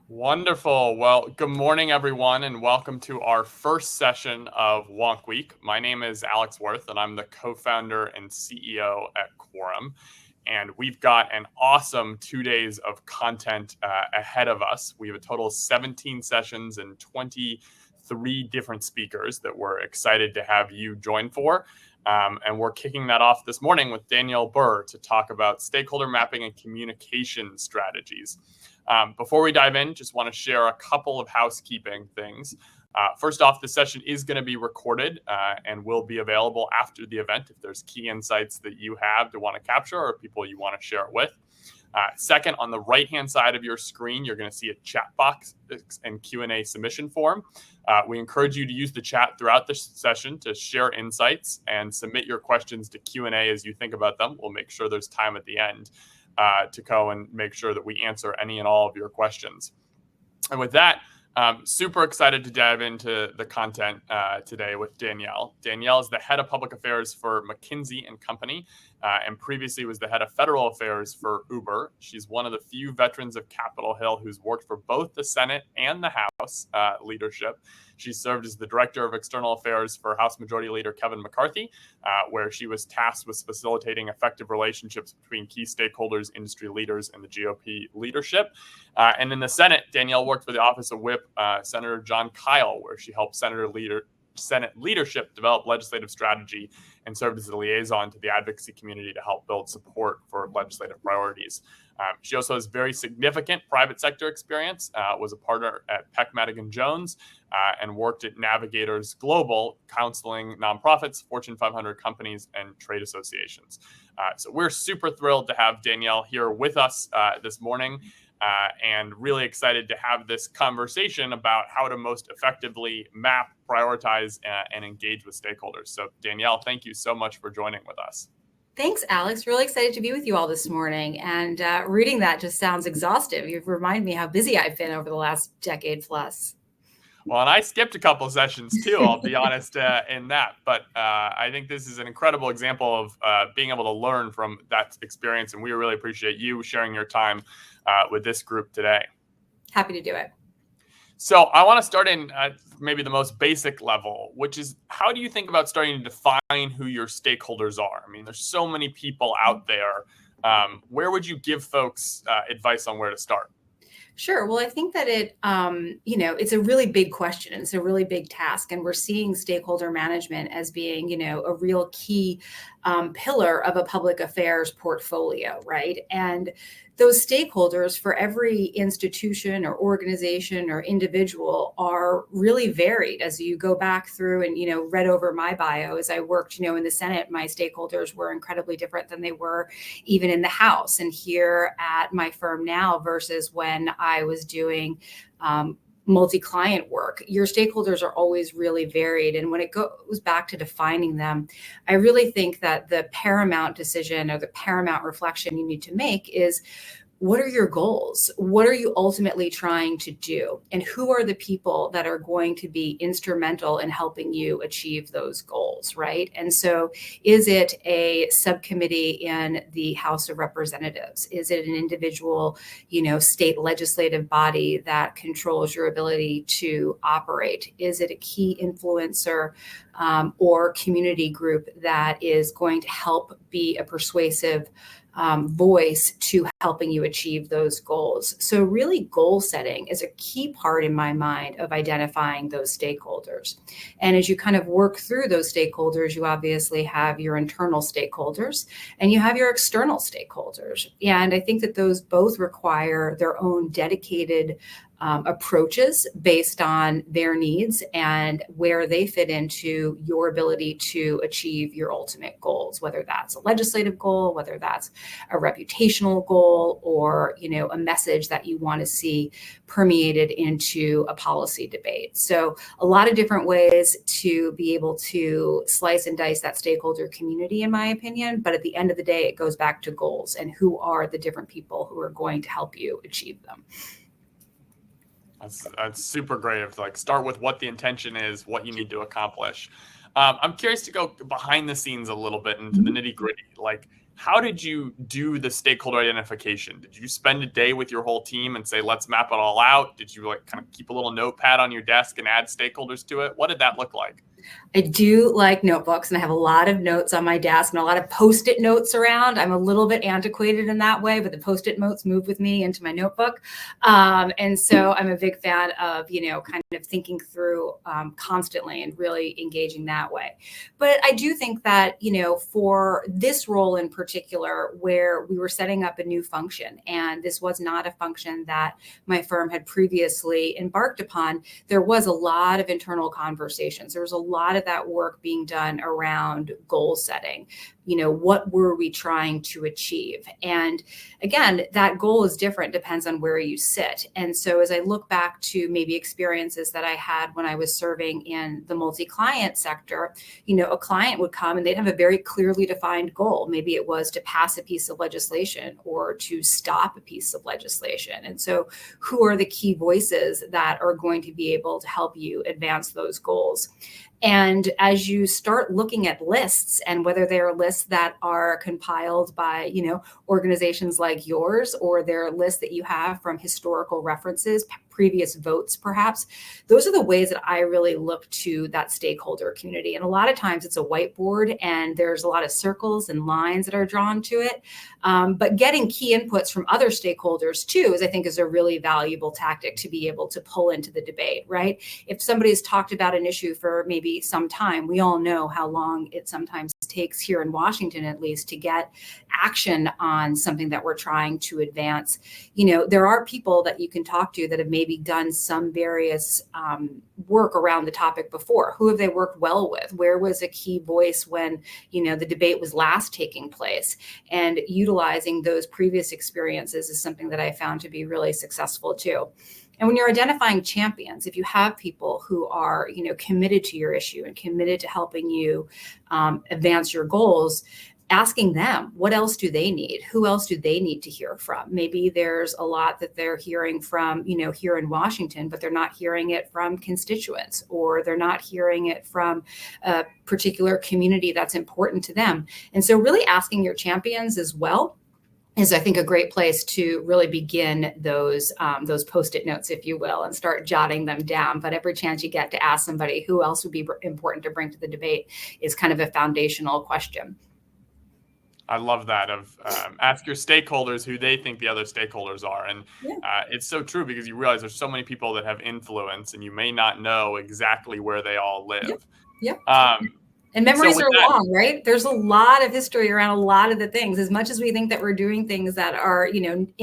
Wonderful. Well, good morning, everyone, and welcome to our first session of Wonk Week. My name is Alex Worth, and I'm the co-founder and CEO at Quorum. And we've got an awesome 2 days of content ahead of us. We have a total of 17 sessions and 23 different speakers that we're excited to have you join for. And we're kicking that off this morning with Danielle Burr to talk about stakeholder mapping and communication strategies. Before we dive in, just want to share a couple of housekeeping things. First off, the session is going to be recorded and will be available after the event if there's key insights that you have to want to capture or people you want to share it with. Second, on the right-hand side of your screen, you're going to see a chat box and Q&A submission form. We encourage you to use the chat throughout the session to share insights and submit your questions to Q&A as you think about them. We'll make sure there's time at the end to go and make sure that we answer any and all of your questions. And with that, super excited to dive into the content today with Danielle. Danielle is the head of public affairs for McKinsey & Company, and previously was the head of federal affairs for Uber. She's one of the few veterans of Capitol Hill who's worked for both the Senate and the House leadership. She served as the director of external affairs for House Majority Leader Kevin McCarthy, where she was tasked with facilitating effective relationships between key stakeholders, industry leaders, and the GOP leadership. And in the Senate, Danielle worked for the Office of Whip Senator John Kyle, where she helped Senate leadership develop legislative strategy and served as a liaison to the advocacy community to help build support for legislative priorities. She also has very significant private sector experience, was a partner at Peck Madigan Jones, and worked at Navigators Global, counseling nonprofits, Fortune 500 companies, and trade associations. So we're super thrilled to have Danielle here with us this morning. And really excited to have this conversation about how to most effectively map, prioritize, and engage with stakeholders. So Danielle, thank you so much for joining with us. Thanks, Alex. Really excited to be with you all this morning. And reading that just sounds exhaustive. You've reminded me how busy I've been over the last decade plus. Well, and I skipped a couple of sessions too, I'll be honest in that. But I think this is an incredible example of being able to learn from that experience. And we really appreciate you sharing your time with this group today. Happy to do it. So I want to start in maybe the most basic level, which is how do you think about starting to define who your stakeholders are? I mean, there's so many people out there. Where would you give folks advice on where to start? Sure. Well, I think that it's a really big question and it's a really big task. And we're seeing stakeholder management as being, a real key pillar of a public affairs portfolio, right? And those stakeholders for every institution or organization or individual are really varied. As you go back through and, read over my bio, as I worked, in the Senate, my stakeholders were incredibly different than they were even in the House. And here at my firm now versus when I was doing multi-client work, your stakeholders are always really varied. And when it goes back to defining them, I really think that the paramount decision or the paramount reflection you need to make is, what are your goals? What are you ultimately trying to do? And who are the people that are going to be instrumental in helping you achieve those goals, right? And so is it a subcommittee in the House of Representatives? Is it an individual, state legislative body that controls your ability to operate? Is it a key influencer or community group that is going to help be a persuasive voice to helping you achieve those goals? So really, goal setting is a key part in my mind of identifying those stakeholders. And as you kind of work through those stakeholders, you obviously have your internal stakeholders and you have your external stakeholders. And I think that those both require their own dedicated approaches based on their needs and where they fit into your ability to achieve your ultimate goals, whether that's a legislative goal, whether that's a reputational goal, or, a message that you want to see permeated into a policy debate. So a lot of different ways to be able to slice and dice that stakeholder community, in my opinion. But at the end of the day, it goes back to goals and who are the different people who are going to help you achieve them. That's super great. If start with what the intention is, what you need to accomplish. I'm curious to go behind the scenes a little bit into the nitty gritty. How did you do the stakeholder identification? Did you spend a day with your whole team and say, let's map it all out? Did you like kind of keep a little notepad on your desk and add stakeholders to it? What did that look like? I do like notebooks, and I have a lot of notes on my desk and a lot of Post-it notes around. I'm a little bit antiquated in that way, but the Post-it notes move with me into my notebook. And so I'm a big fan of, kind of thinking through constantly and really engaging that way. But I do think that, for this role in particular, where we were setting up a new function, and this was not a function that my firm had previously embarked upon, there was a lot of internal conversations. There was a lot of that work being done around goal setting. What were we trying to achieve? And again, that goal is different, depends on where you sit. And so as I look back to maybe experiences that I had when I was serving in the multi-client sector, a client would come and they'd have a very clearly defined goal. Maybe it was to pass a piece of legislation or to stop a piece of legislation. And so who are the key voices that are going to be able to help you advance those goals? And as you start looking at lists, and whether they're lists that are compiled by, organizations like yours, or they're lists that you have from historical references, previous votes, perhaps, those are the ways that I really look to that stakeholder community. And a lot of times it's a whiteboard and there's a lot of circles and lines that are drawn to it. But getting key inputs from other stakeholders too, I think is a really valuable tactic to be able to pull into the debate, right? If somebody's talked about an issue for maybe some time, we all know how long it sometimes takes here in Washington, at least, to get action on something that we're trying to advance. There are people that you can talk to that have maybe done some various work around the topic before. Who have they worked well with? Where was a key voice when, the debate was last taking place? And utilizing those previous experiences is something that I found to be really successful too. And when you're identifying champions, if you have people who are, committed to your issue and committed to helping you advance your goals, asking them, what else do they need? Who else do they need to hear from? Maybe there's a lot that they're hearing from, here in Washington, but they're not hearing it from constituents, or they're not hearing it from a particular community that's important to them. And so really asking your champions as well is, I think, a great place to really begin those Post-it notes, if you will, and start jotting them down. But every chance you get to ask somebody who else would be important to bring to the debate is kind of a foundational question. I love that, of ask your stakeholders who they think the other stakeholders are. And it's so true, because you realize there's so many people that have influence and you may not know exactly where they all live. Yep. And memories are long, right? There's a lot of history around a lot of the things. As much as we think that we're doing things that are,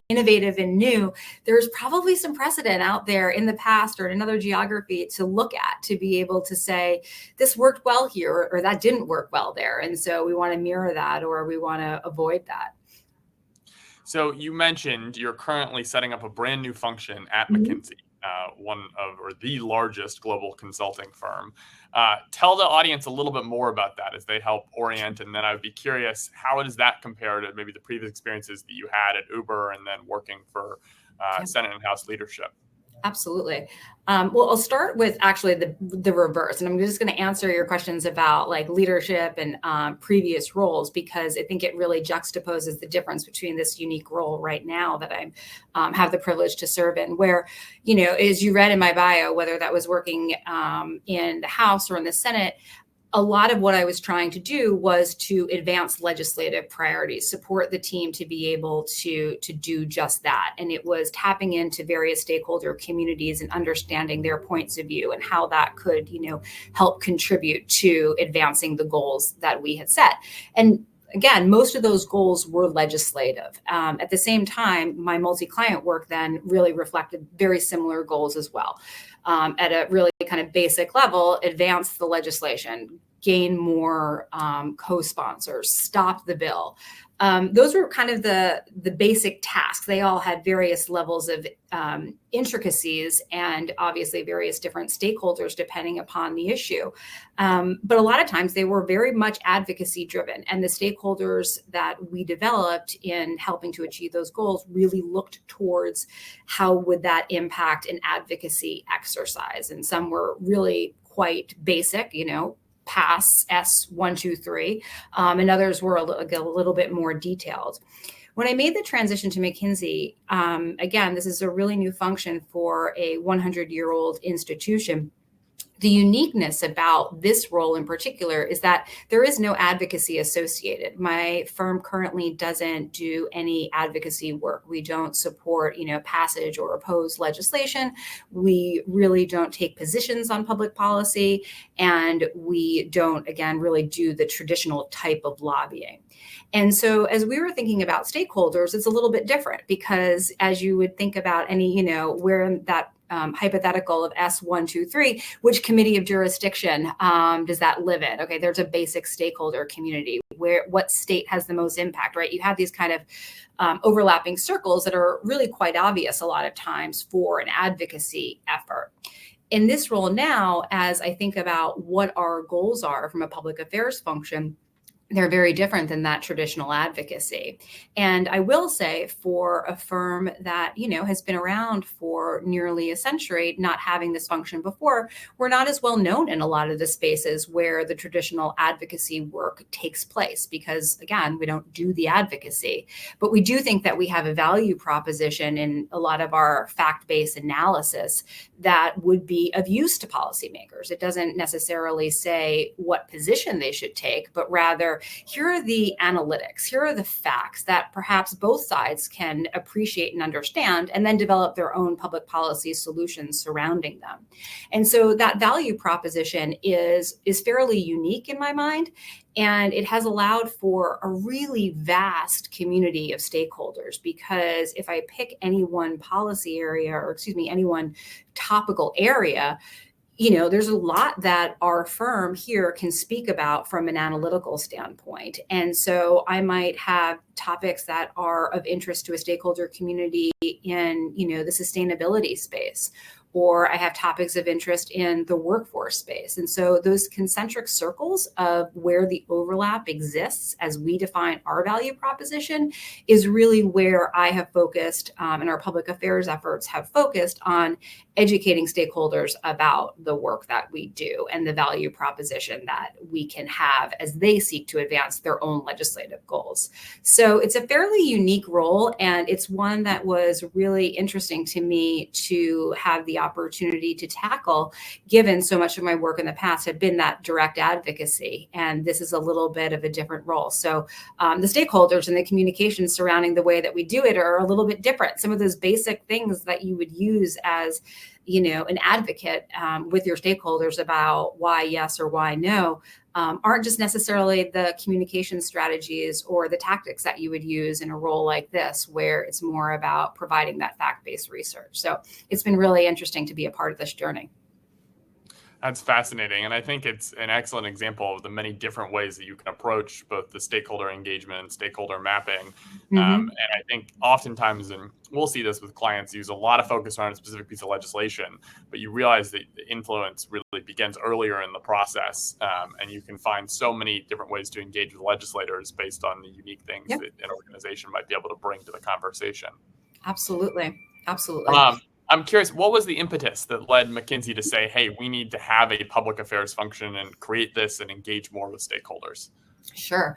innovative and new, there's probably some precedent out there in the past or in another geography to look at, to be able to say, this worked well here, or that didn't work well there. And so we want to mirror that, or we want to avoid that. So you mentioned you're currently setting up a brand new function at McKinsey, one of, or the largest global consulting firm. Tell the audience a little bit more about that as they help orient. And then I would be curious, how does that compare to maybe the previous experiences that you had at Uber and then working for Senate and House leadership? Absolutely. Well, I'll start with actually the reverse. And I'm just going to answer your questions about like leadership and previous roles, because I think it really juxtaposes the difference between this unique role right now that I have the privilege to serve in, where, as you read in my bio, whether that was working in the House or in the Senate, a lot of what I was trying to do was to advance legislative priorities, support the team to be able to do just that. And it was tapping into various stakeholder communities and understanding their points of view and how that could, help contribute to advancing the goals that we had set. And again, most of those goals were legislative. At the same time, my multi-client work then really reflected very similar goals as well. At a really kind of basic level, advance the legislation, gain more co-sponsors, stop the bill. Those were kind of the basic tasks. They all had various levels of intricacies and obviously various different stakeholders depending upon the issue. But a lot of times they were very much advocacy driven. And the stakeholders that we developed in helping to achieve those goals really looked towards how would that impact an advocacy exercise. And some were really quite basic, pass S123, and others were a little bit more detailed. When I made the transition to McKinsey, again, this is a really new function for a 100-year-old institution. The uniqueness about this role in particular is that there is no advocacy associated. My firm currently doesn't do any advocacy work. We don't support, passage or oppose legislation. We really don't take positions on public policy, and we don't, again, really do the traditional type of lobbying. And so as we were thinking about stakeholders, it's a little bit different, because as you would think about any, where that hypothetical of S123, which committee of jurisdiction does that live in? Okay, there's a basic stakeholder community. What state has the most impact, right? You have these kind of overlapping circles that are really quite obvious a lot of times for an advocacy effort. In this role now, as I think about what our goals are from a public affairs function, they're very different than that traditional advocacy. And I will say, for a firm that, has been around for nearly a century, not having this function before, we're not as well known in a lot of the spaces where the traditional advocacy work takes place, because, again, we don't do the advocacy. But we do think that we have a value proposition in a lot of our fact-based analysis that would be of use to policymakers. It doesn't necessarily say what position they should take, but rather, here are the analytics, here are the facts that perhaps both sides can appreciate and understand, and then develop their own public policy solutions surrounding them. And so that value proposition is fairly unique in my mind. And it has allowed for a really vast community of stakeholders, because if I pick any one policy area, any one topical area, there's a lot that our firm here can speak about from an analytical standpoint. And so I might have topics that are of interest to a stakeholder community in, the sustainability space, or I have topics of interest in the workforce space. And so those concentric circles of where the overlap exists as we define our value proposition is really where I have focused, and our public affairs efforts have focused on educating stakeholders about the work that we do and the value proposition that we can have as they seek to advance their own legislative goals. So it's a fairly unique role, and it's one that was really interesting to me to have the opportunity to tackle, given so much of my work in the past had been that direct advocacy. And this is a little bit of a different role. So the stakeholders and the communications surrounding the way that we do it are a little bit different. Some of those basic things that you would use as an advocate with your stakeholders about why yes or why no aren't just necessarily the communication strategies or the tactics that you would use in a role like this, where it's more about providing that fact-based research. So it's been really interesting to be a part of this journey. That's fascinating. And I think it's an excellent example of the many different ways that you can approach both the stakeholder engagement and stakeholder mapping. Mm-hmm. And I think oftentimes, and we'll see this with clients, use a lot of focus on a specific piece of legislation, but you realize that the influence really begins earlier in the process. And you can find so many different ways to engage with legislators based on the unique things that an organization might be able to bring to the conversation. Absolutely. Absolutely. I'm curious, what was the impetus that led McKinsey to say, hey, we need to have a public affairs function and create this and engage more with stakeholders? Sure.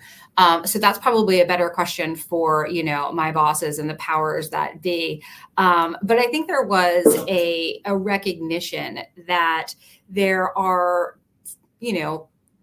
So that's probably a better question for, my bosses and the powers that be. But I think there was a recognition that there are,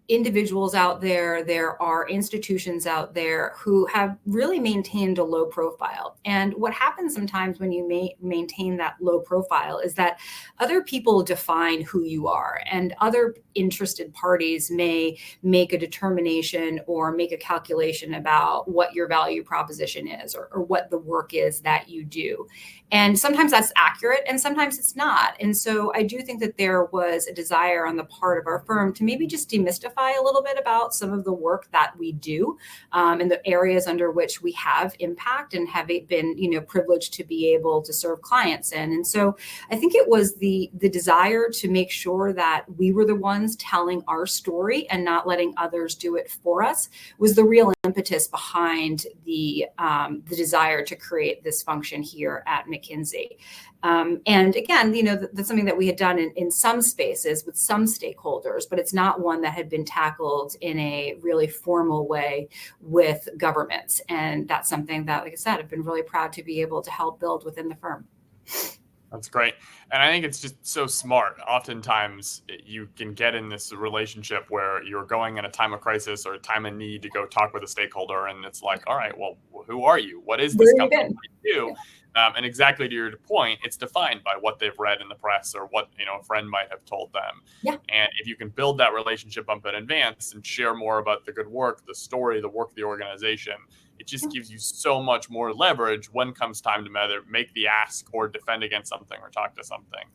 individuals out there are institutions out there who have really maintained a low profile. And what happens sometimes when you maintain that low profile is that other people define who you are, and other interested parties may make a determination or make a calculation about what your value proposition is, or what the work is that you do. And sometimes that's accurate and sometimes it's not. And so I do think that there was a desire on the part of our firm to maybe just demystify a little bit about some of the work that we do, and the areas under which we have impact and have been, privileged to be able to serve clients in. And so I think it was the desire to make sure that we were the ones telling our story and not letting others do it for us was the real impetus behind the desire to create this function here at McKinsey. And again, that's something that we had done in some spaces with some stakeholders, but it's not one that had been tackled in a really formal way with governments. And that's something that, like I said, I've been really proud to be able to help build within the firm. That's great. And I think it's just so smart. Oftentimes, you can get in this relationship where you're going in a time of crisis or a time of need to go talk with a stakeholder. And it's like, all right, well, who are you? What is this company? What do you do? And exactly to your point, it's defined by what they've read in the press or what a friend might have told them. Yeah. And if you can build that relationship up in advance and share more about the good work, the story, the work of the organization, it just gives you so much more leverage when comes time to either make the ask or defend against something or talk to something.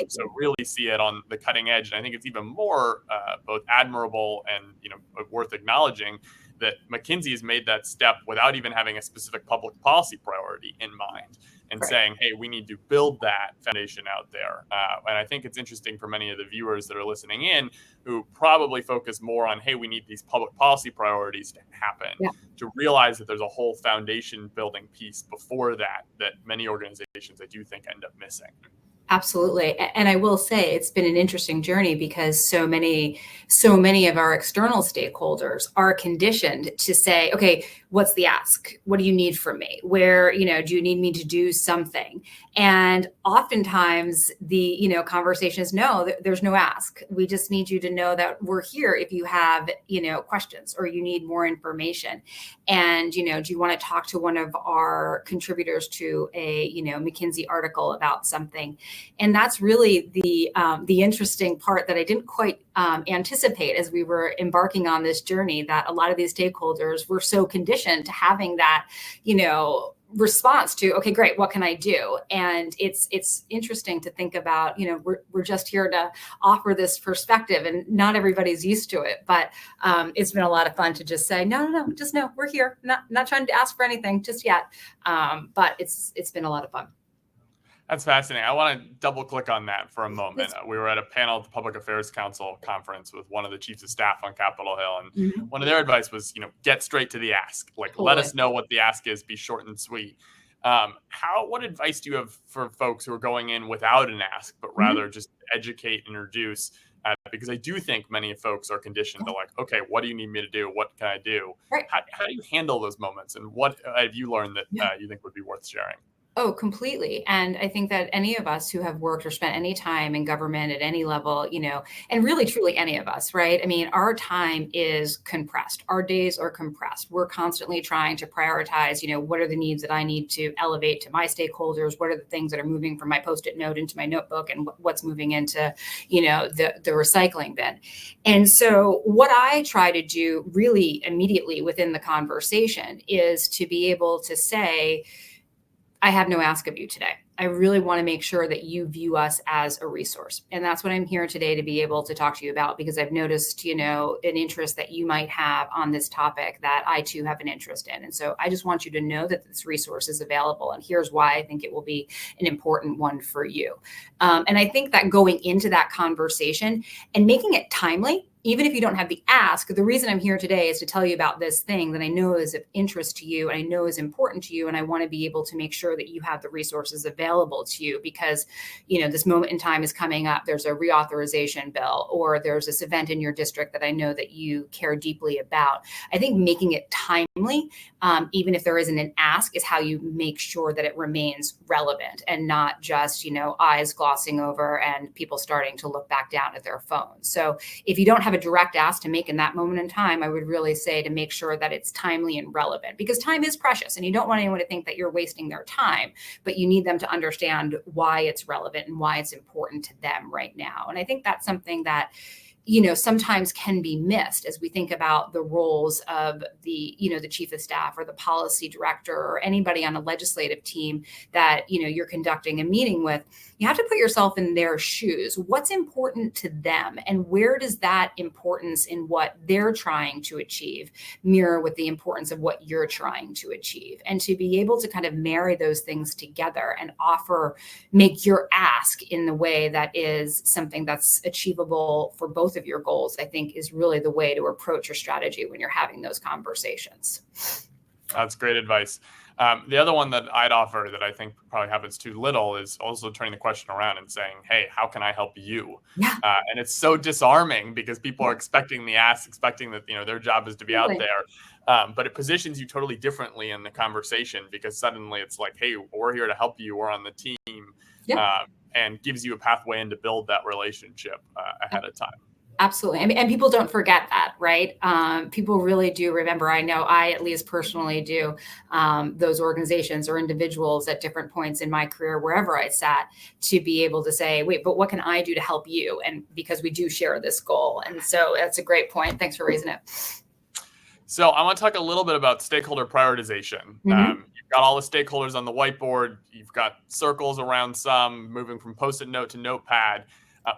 So really see it on the cutting edge. And I think it's even more both admirable and worth acknowledging that McKinsey has made that step without even having a specific public policy priority in mind and saying, hey, we need to build that foundation out there. And I think it's interesting for many of the viewers that are listening in who probably focus more on, hey, we need these public policy priorities to happen, to realize that there's a whole foundation building piece before that many organizations I do think end up missing. Absolutely. And I will say it's been an interesting journey because so many of our external stakeholders are conditioned to say, okay, what's the ask? What do you need from me? Where, do you need me to do something? And oftentimes the, conversation is, no, there's no ask. We just need you to know that we're here if you have, questions or you need more information. And, do you want to talk to one of our contributors to a, McKinsey article about something? And that's really the interesting part that I didn't quite anticipate as we were embarking on this journey, that a lot of these stakeholders were so conditioned to having that, response to, okay, great, what can I do? And it's interesting to think about, we're just here to offer this perspective and not everybody's used to it, but it's been a lot of fun to just say, no, just no, we're here, not trying to ask for anything just yet. But it's been a lot of fun. That's fascinating. I want to double click on that for a moment. We were at a panel at the Public Affairs Council conference with one of the chiefs of staff on Capitol Hill. And one of their advice was, get straight to the ask. Let us know what the ask is, be short and sweet. What advice do you have for folks who are going in without an ask, but rather just educate, introduce? Because I do think many folks are conditioned to okay, what do you need me to do? What can I do? Right. How do you handle those moments? And what have you learned that you think would be worth sharing? Oh, completely. And I think that any of us who have worked or spent any time in government at any level, and really truly any of us, right? I mean, our time is compressed. Our days are compressed. We're constantly trying to prioritize, what are the needs that I need to elevate to my stakeholders? What are the things that are moving from my Post-it note into my notebook and what's moving into, the recycling bin? And so what I try to do really immediately within the conversation is to be able to say, I have no ask of you today. I really want to make sure that you view us as a resource. And that's what I'm here today to be able to talk to you about, because I've noticed, an interest that you might have on this topic that I too have an interest in. And so I just want you to know that this resource is available. And here's why I think it will be an important one for you. And I think that going into that conversation and making it timely, even if you don't have the ask, the reason I'm here today is to tell you about this thing that I know is of interest to you and I know is important to you. And I want to be able to make sure that you have the resources available to you because, this moment in time is coming up. There's a reauthorization bill or there's this event in your district that I know that you care deeply about. I think making it timely, even if there isn't an ask, is how you make sure that it remains relevant and not just, eyes glossing over and people starting to look back down at their phones. So if you don't have a direct ask to make in that moment in time, I would really say to make sure that it's timely and relevant, because time is precious and you don't want anyone to think that you're wasting their time, but you need them to understand why it's relevant and why it's important to them right now. And I think that's something that sometimes can be missed as we think about the roles of the chief of staff or the policy director or anybody on a legislative team that, you're conducting a meeting with. You have to put yourself in their shoes. What's important to them and where does that importance in what they're trying to achieve mirror with the importance of what you're trying to achieve? And to be able to kind of marry those things together and make your ask in the way that is something that's achievable for both of your goals, I think is really the way to approach your strategy when you're having those conversations. That's great advice. The other one that I'd offer that I think probably happens too little is also turning the question around and saying, hey, how can I help you? Yeah. And it's so disarming because people are expecting the ask, expecting that, their job is to be out there. But it positions you totally differently in the conversation because suddenly it's like, hey, we're here to help you. We're on the team. And gives you a pathway in to build that relationship ahead of time. Absolutely. And people don't forget that, right? People really do remember. I know I at least personally do, those organizations or individuals at different points in my career, wherever I sat, to be able to say, wait, but what can I do to help you? And because we do share this goal. And so that's a great point. Thanks for raising it. So I want to talk a little bit about stakeholder prioritization. You've got all the stakeholders on the whiteboard. You've got circles around some, moving from Post-it note to Notepad.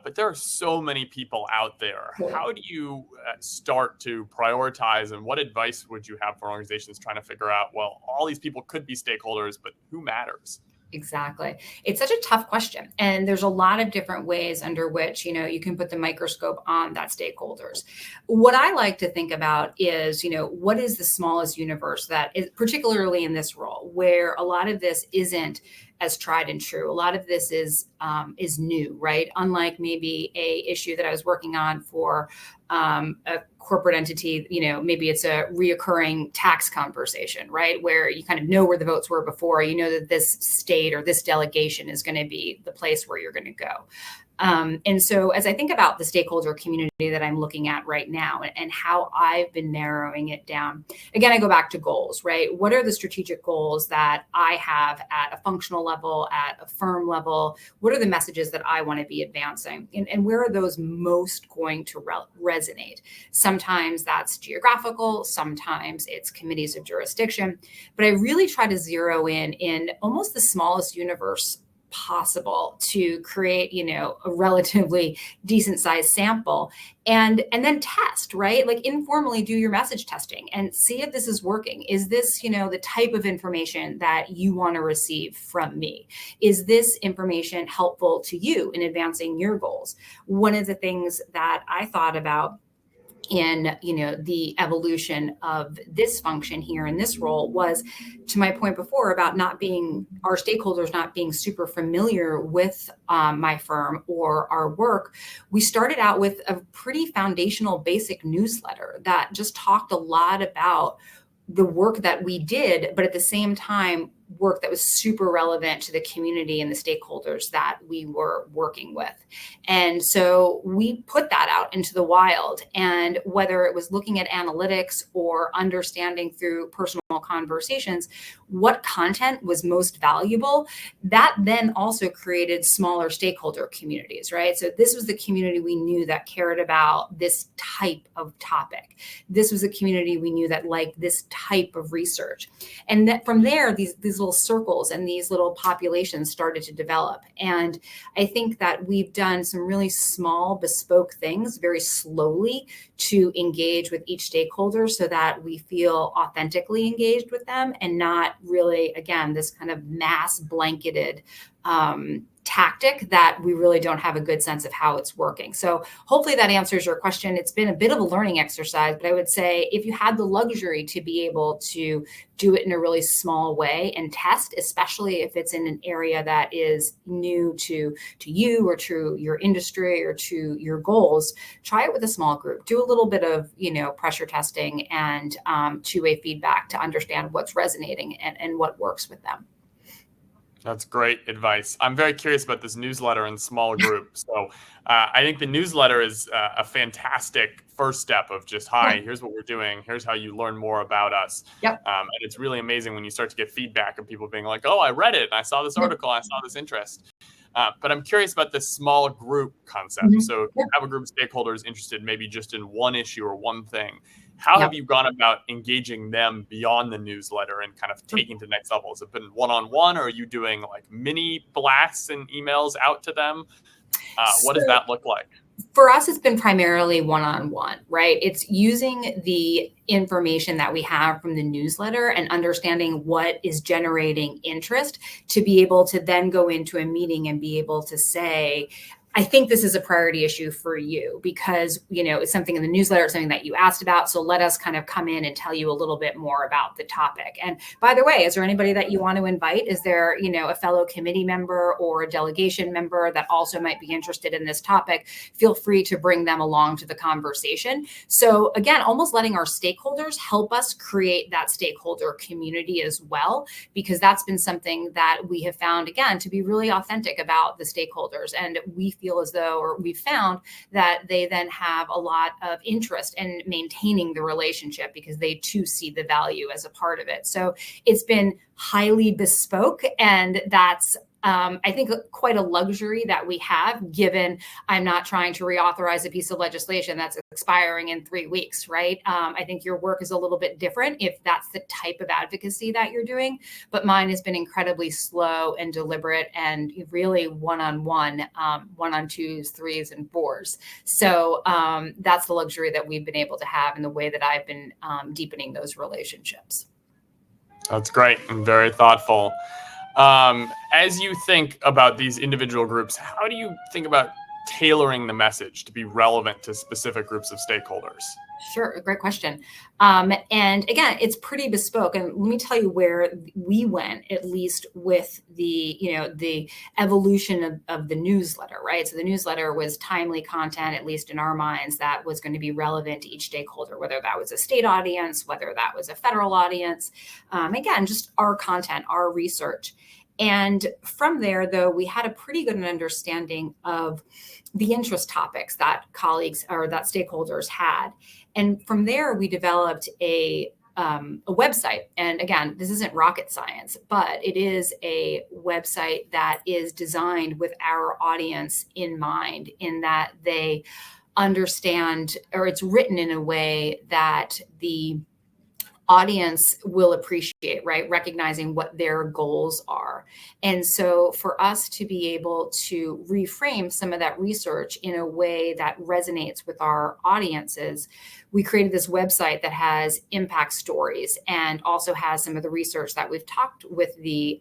But there are so many people out there. How do you start to prioritize, and what advice would you have for organizations trying to figure out, well, all these people could be stakeholders, but who matters? Exactly. It's such a tough question. And there's a lot of different ways under which, you can put the microscope on that stakeholders. What I like to think about is, what is the smallest universe that is, particularly in this role, where a lot of this isn't as tried and true. A lot of this is new, right? Unlike maybe a issue that I was working on for a corporate entity, maybe it's a reoccurring tax conversation, right? Where you kind of know where the votes were before, that this state or this delegation is going to be the place where you're going to go. And so as I think about the stakeholder community that I'm looking at right now and how I've been narrowing it down, again, I go back to goals, right? What are the strategic goals that I have at a functional level, at a firm level? What are the messages that I want to be advancing? And where are those most going to resonate? Sometimes that's geographical, sometimes it's committees of jurisdiction, but I really try to zero in almost the smallest universe possible to create, a relatively decent sized sample and then test, right? Like informally do your message testing and see if this is working. Is this, the type of information that you want to receive from me? Is this information helpful to you in advancing your goals? One of the things that I thought about in the evolution of this function here in this role was, to my point before about our stakeholders not being super familiar with my firm or our work. We started out with a pretty foundational basic newsletter that just talked a lot about the work that we did, but at the same time work that was super relevant to the community and the stakeholders that we were working with. And so we put that out into the wild. And whether it was looking at analytics or understanding through personal conversations what content was most valuable, that then also created smaller stakeholder communities, right? So this was the community we knew that cared about this type of topic. This was a community we knew that liked this type of research. And that from there, these little circles and these little populations started to develop. And I think that we've done some really small bespoke things very slowly to engage with each stakeholder so that we feel authentically engaged with them and not really, again, this kind of mass blanketed tactic that we really don't have a good sense of how it's working. So hopefully that answers your question. It's been a bit of a learning exercise, but I would say if you had the luxury to be able to do it in a really small way and test, especially if it's in an area that is new to you or to your industry or to your goals, try it with a small group. Do a little bit of, pressure testing and two-way feedback to understand what's resonating and what works with them. That's great advice. I'm very curious about this newsletter and small group. So I think the newsletter is a fantastic first step of just, hi, here's what we're doing. Here's how you learn more about us. Yep. And it's really amazing when you start to get feedback of people being like, oh, I read it. And I saw this article. I saw this interest. But I'm curious about this small group concept. So if you have a group of stakeholders interested maybe just in one issue or one thing, how have you gone about engaging them beyond the newsletter and kind of taking to the next level? Has it been one-on-one, or are you doing like mini blasts and emails out to them? What does that look like? For us, it's been primarily one-on-one, right? It's using the information that we have from the newsletter and understanding what is generating interest to be able to then go into a meeting and be able to say, I think this is a priority issue for you because, it's something in the newsletter, something that you asked about. So let us kind of come in and tell you a little bit more about the topic. And by the way, is there anybody that you want to invite? Is there, a fellow committee member or a delegation member that also might be interested in this topic? Feel free to bring them along to the conversation. So again, almost letting our stakeholders help us create that stakeholder community as well, because that's been something that we have found, again, to be really authentic about the stakeholders. And we feel as though, or we've found that they then have a lot of interest in maintaining the relationship because they too see the value as a part of it. So it's been highly bespoke, and that's I think quite a luxury that we have, given I'm not trying to reauthorize a piece of legislation that's expiring in 3 weeks, right? I think your work is a little bit different if that's the type of advocacy that you're doing, but mine has been incredibly slow and deliberate and really one-on-one, one on twos, threes, and fours. So that's the luxury that we've been able to have in the way that I've been deepening those relationships. That's great and very thoughtful. As you think about these individual groups, how do you think about tailoring the message to be relevant to specific groups of stakeholders? Sure, great question. And again, it's pretty bespoke. And let me tell you where we went, at least with the evolution of the newsletter, right? So the newsletter was timely content, at least in our minds, that was going to be relevant to each stakeholder, whether that was a state audience, whether that was a federal audience. Again, just our content, our research. And from there, though, we had a pretty good understanding of the interest topics that colleagues or that stakeholders had. And from there, we developed a website. And again, this isn't rocket science, but it is a website that is designed with our audience in mind, in that they understand, or it's written in a way that the audience will appreciate, right? Recognizing what their goals are. And so for us to be able to reframe some of that research in a way that resonates with our audiences, we created this website that has impact stories and also has some of the research that we've talked with the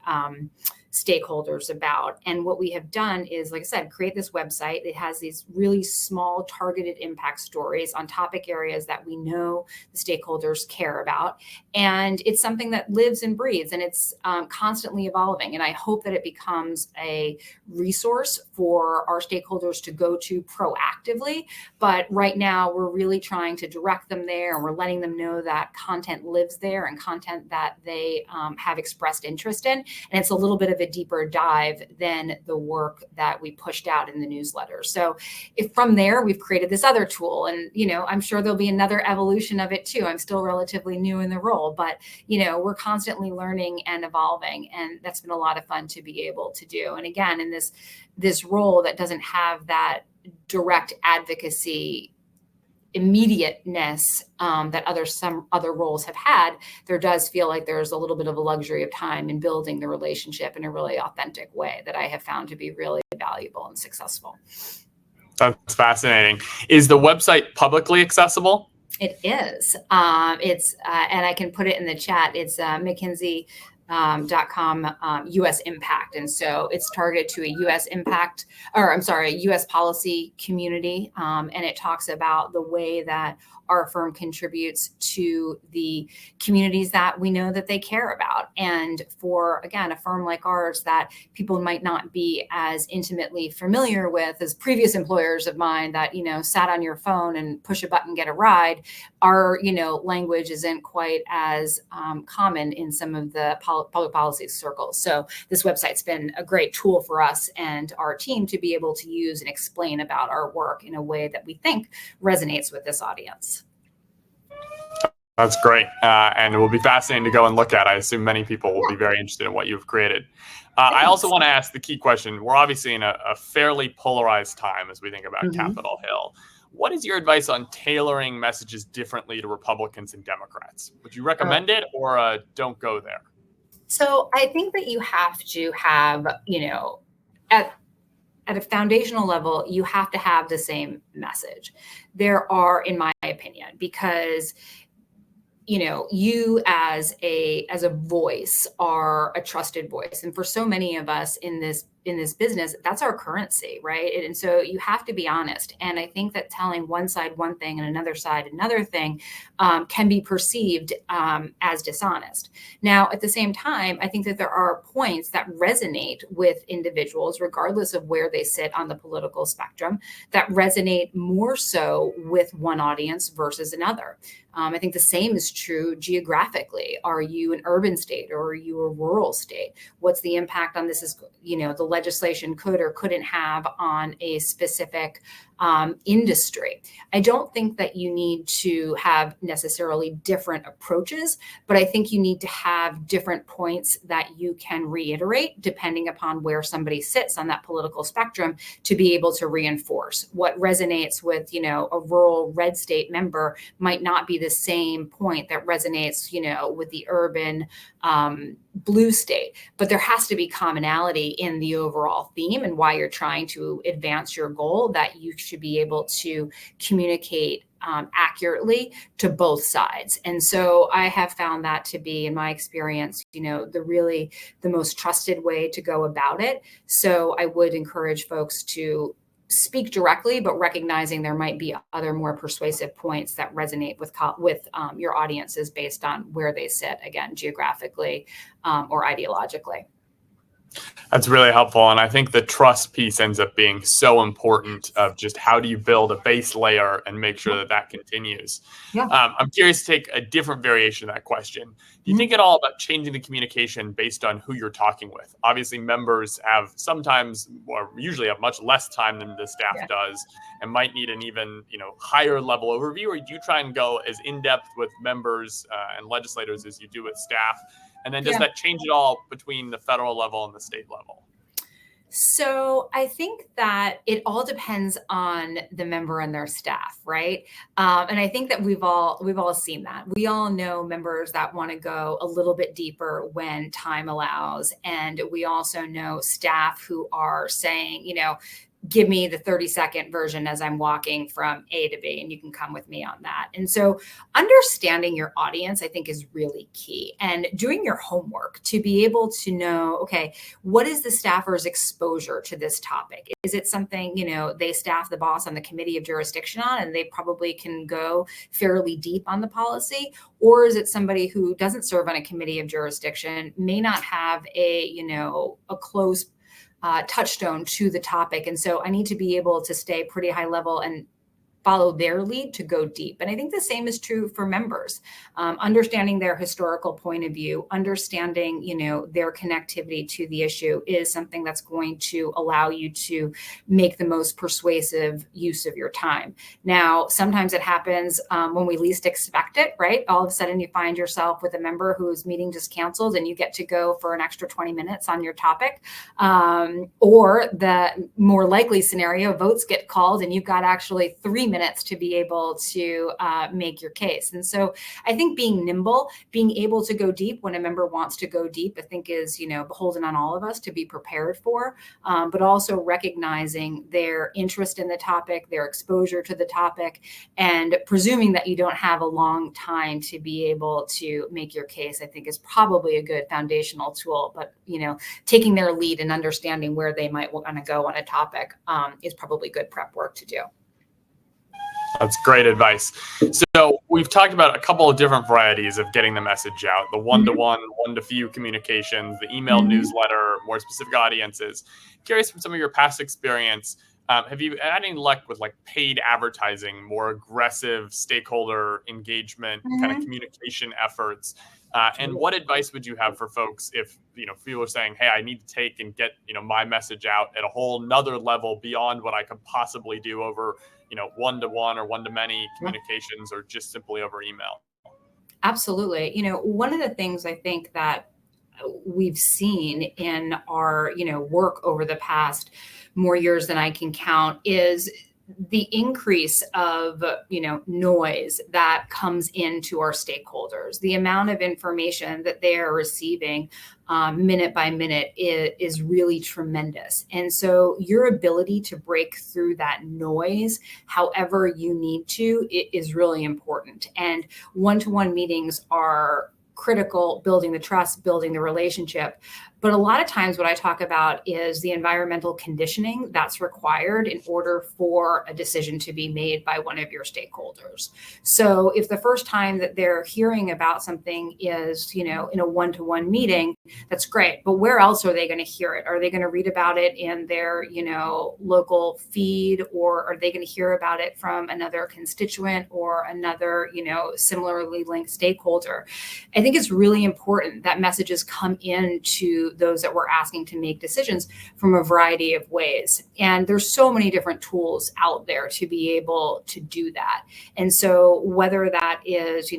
stakeholders about. And what we have done is, like I said, create this website. It has these really small targeted impact stories on topic areas that we know the stakeholders care about. And it's something that lives and breathes, and it's constantly evolving. And I hope that it becomes a resource for our stakeholders to go to proactively. But right now, we're really trying to direct them there, and we're letting them know that content lives there and content that they have expressed interest in. And it's a little bit of a deeper dive than the work that we pushed out in the newsletter. So if from there, we've created this other tool, and, I'm sure there'll be another evolution of it too. I'm still relatively new in the role, but, we're constantly learning and evolving. And that's been a lot of fun to be able to do. And again, in this role that doesn't have that direct advocacy immediateness that some other roles have had, there does feel like there's a little bit of a luxury of time in building the relationship in a really authentic way that I have found to be really valuable and successful. That's fascinating. Is the website publicly accessible? It is. And I can put it in the chat. It's McKinsey.com U.S. impact. And so it's targeted to a U.S. policy community. And it talks about the way that our firm contributes to the communities that we know that they care about. And for, again, a firm like ours that people might not be as intimately familiar with as previous employers of mine that, sat on your phone and push a button, get a ride, our, language isn't quite as common in some of the public policy circles. So this website's been a great tool for us and our team to be able to use and explain about our work in a way that we think resonates with this audience. That's great. And it will be fascinating to go and look at. I assume many people will be very interested in what you've created. I also want to ask the key question. We're obviously in a fairly polarized time as we think about Capitol Hill. What is your advice on tailoring messages differently to Republicans and Democrats? Would you recommend it, or don't go there? So I think that you have to have, at a foundational level, you have to have the same message. There are, in my opinion, because you as a voice are a trusted voice. And for so many of us in this this business, that's our currency, right? And so you have to be honest. And I think that telling one side one thing and another side another thing can be perceived as dishonest. Now, at the same time, I think that there are points that resonate with individuals, regardless of where they sit on the political spectrum, that resonate more so with one audience versus another. I think the same is true geographically. Are you an urban state or are you a rural state? What's the impact on this is, the legislation could or couldn't have on a specific industry. I don't think that you need to have necessarily different approaches, but I think you need to have different points that you can reiterate depending upon where somebody sits on that political spectrum to be able to reinforce. What resonates with, a rural red state member might not be the same point that resonates, with the urban blue state, but there has to be commonality in the overall theme and why you're trying to advance your goal, that you should be able to communicate accurately to both sides. And so I have found that to be, in my experience, the most trusted way to go about it. So I would encourage folks to speak directly, but recognizing there might be other more persuasive points that resonate with your audiences based on where they sit, again, geographically or ideologically. That's really helpful. And I think the trust piece ends up being so important of just how do you build a base layer and make sure that continues. Yeah. I'm curious to take a different variation of that question. Do you think at all about changing the communication based on who you're talking with? Obviously, members have sometimes, or usually have much less time than the staff does, and might need an even higher level overview. Or do you try and go as in-depth with members and legislators as you do with staff? And then does that change it all between the federal level and the state level? So I think that it all depends on the member and their staff, right? And I think that we've all seen that. We all know members that want to go a little bit deeper when time allows, and we also know staff who are saying, give me the 30-second version as I'm walking from A to B, and you can come with me on that. And so understanding your audience, I think, is really key, and doing your homework to be able to know, okay, what is the staffer's exposure to this topic? Is it something, they staff the boss on the committee of jurisdiction on, and they probably can go fairly deep on the policy? Or is it somebody who doesn't serve on a committee of jurisdiction, may not have a close touchstone to the topic. And so I need to be able to stay pretty high level and follow their lead to go deep. And I think the same is true for members, understanding their historical point of view, understanding, their connectivity to the issue is something that's going to allow you to make the most persuasive use of your time. Now, sometimes it happens when we least expect it, right? All of a sudden you find yourself with a member whose meeting just canceled and you get to go for an extra 20 minutes on your topic. Or the more likely scenario, votes get called and you've got actually 3 minutes to be able to make your case. And so I think being nimble, being able to go deep when a member wants to go deep, I think is, beholden on all of us to be prepared for, but also recognizing their interest in the topic, their exposure to the topic, and presuming that you don't have a long time to be able to make your case, I think is probably a good foundational tool. But, taking their lead and understanding where they might want to go on a topic is probably good prep work to do. That's great advice. So we've talked about a couple of different varieties of getting the message out: the one-to-one, one-to-few communications, the email newsletter, more specific audiences. Curious from some of your past experience, have you had any luck with paid advertising, more aggressive stakeholder engagement, kind of communication efforts? And what advice would you have for folks if people are saying, hey, I need to take and get my message out at a whole nother level beyond what I could possibly do over one-to-one or one-to-many communications, or just simply over email? Absolutely. One of the things I think that we've seen in our, work over the past more years than I can count is the increase of, noise that comes into our stakeholders. The amount of information that they are receiving minute by minute is really tremendous. And so your ability to break through that noise, however you need to, it is really important. And one-to-one meetings are critical, building the trust, building the relationship. But a lot of times what I talk about is the environmental conditioning that's required in order for a decision to be made by one of your stakeholders. So if the first time that they're hearing about something is, in a one-to-one meeting, that's great. But where else are they going to hear it? Are they going to read about it in their, local feed, or are they going to hear about it from another constituent or another, similarly linked stakeholder? I think it's really important that messages come into those that we're asking to make decisions from a variety of ways. And there's so many different tools out there to be able to do that. And so whether that is,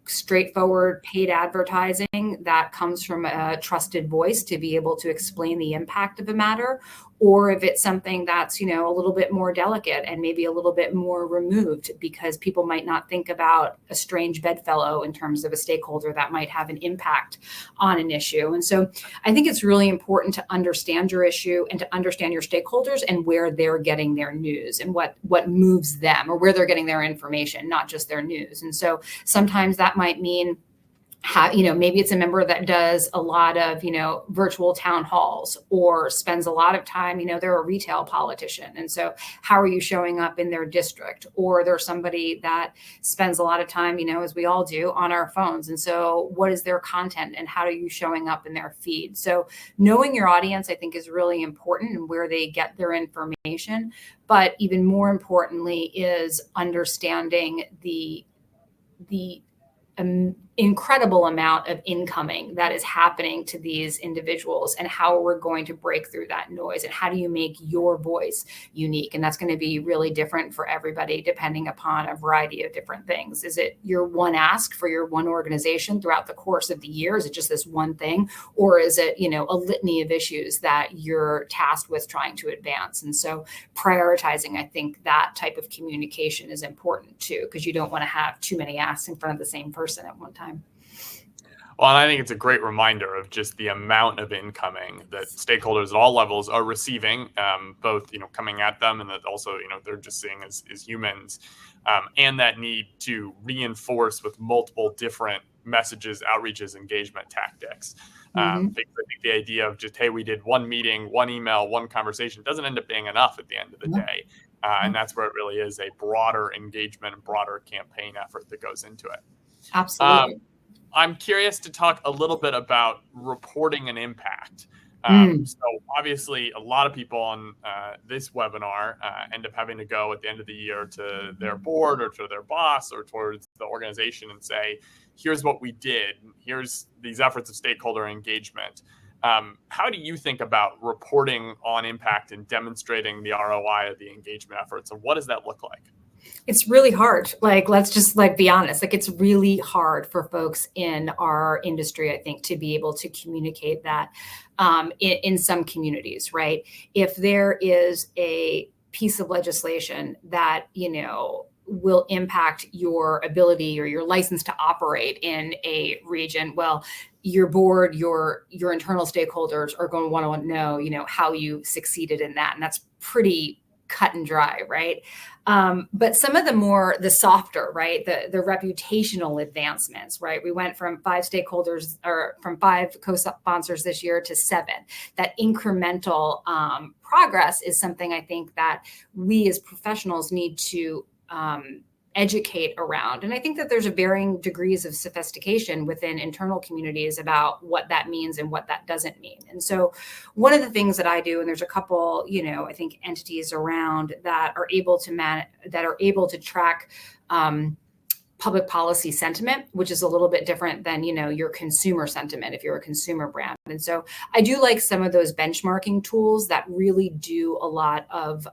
straightforward paid advertising that comes from a trusted voice to be able to explain the impact of a matter, or if it's something that's, a little bit more delicate and maybe a little bit more removed because people might not think about a strange bedfellow in terms of a stakeholder that might have an impact on an issue. And so I think it's really important to understand your issue and to understand your stakeholders and where they're getting their news and what moves them, or where they're getting their information, not just their news. And so sometimes that might mean maybe it's a member that does a lot of, virtual town halls or spends a lot of time, they're a retail politician. And so how are you showing up in their district? Or there's somebody that spends a lot of time, as we all do, on our phones. And so what is their content and how are you showing up in their feed? So knowing your audience, I think, is really important and where they get their information. But even more importantly is understanding the incredible amount of incoming that is happening to these individuals and how we're going to break through that noise and how do you make your voice unique. And that's going to be really different for everybody depending upon a variety of different things. Is it your one ask for your one organization throughout the course of the year? Is it just this one thing? Or is it, a litany of issues that you're tasked with trying to advance? And so prioritizing, I think that type of communication is important too, because you don't want to have too many asks in front of the same person at one time. Well, and I think it's a great reminder of just the amount of incoming that stakeholders at all levels are receiving, both, coming at them and that also, they're just seeing as humans, and that need to reinforce with multiple different messages, outreaches, engagement tactics. Because I think the idea of just, hey, we did one meeting, one email, one conversation doesn't end up being enough at the end of the day. And that's where it really is a broader engagement and broader campaign effort that goes into it. Absolutely. I'm curious to talk a little bit about reporting an impact. So obviously, a lot of people on this webinar end up having to go at the end of the year to their board or to their boss or towards the organization and say, here's what we did. Here's these efforts of stakeholder engagement. How do you think about reporting on impact and demonstrating the ROI of the engagement efforts? And what does that look like? It's really hard. Let's just be honest. It's really hard for folks in our industry, I think, to be able to communicate that in some communities, right? If there is a piece of legislation that, will impact your ability or your license to operate in a region, well, your board, your internal stakeholders are going to want to know, how you succeeded in that. And that's pretty cut and dry, right? But some of the softer, right? The reputational advancements, right? We went from 5 stakeholders or from 5 co-sponsors this year to 7. That incremental progress is something I think that we as professionals need to educate around. And I think that there's a varying degrees of sophistication within internal communities about what that means and what that doesn't mean. And so one of the things that I do, and there's a couple, I think entities around that are able to track public policy sentiment, which is a little bit different than, your consumer sentiment if you're a consumer brand. And so I do like some of those benchmarking tools that really do a lot of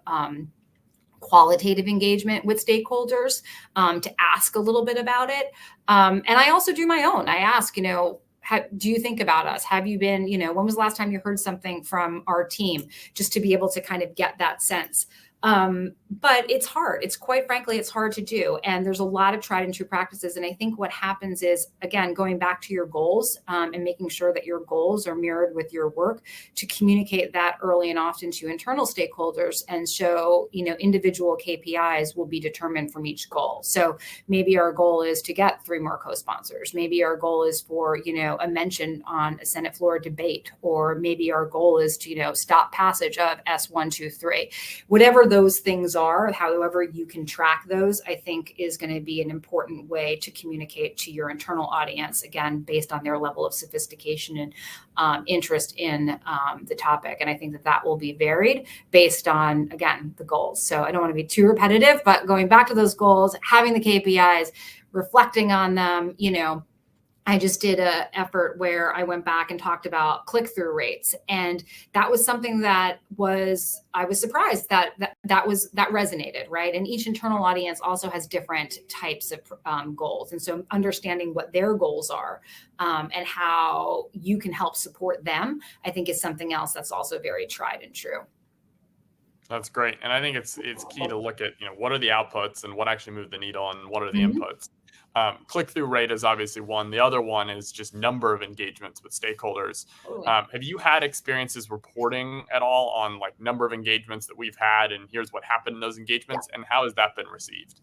qualitative engagement with stakeholders to ask a little bit about it. And I also do my own. I ask, do you think about us? Have you been, when was the last time you heard something from our team? Just to be able to kind of get that sense. But it's hard. It's quite frankly, it's hard to do. And there's a lot of tried and true practices. And I think what happens is, again, going back to your goals and making sure that your goals are mirrored with your work, to communicate that early and often to internal stakeholders and show, individual KPIs will be determined from each goal. So maybe our goal is to get 3 more co-sponsors. Maybe our goal is for, a mention on a Senate floor debate, or maybe our goal is to, stop passage of S123. Whatever those things are, however you can track those, I think is going to be an important way to communicate to your internal audience, again, based on their level of sophistication and interest in the topic. And I think that will be varied based on, again, the goals. So I don't want to be too repetitive, but going back to those goals, having the KPIs, reflecting on them, I just did an effort where I went back and talked about click-through rates. And that was something I was surprised that resonated, right? And each internal audience also has different types of goals. And so understanding what their goals are and how you can help support them, I think is something else that's also very tried and true. That's great. And I think it's key to look at, what are the outputs and what actually move the needle and what are the inputs. Click-through rate is obviously one. The other one is just number of engagements with stakeholders. Have you had experiences reporting at all on number of engagements that we've had, and here's what happened in those engagements, and how has that been received?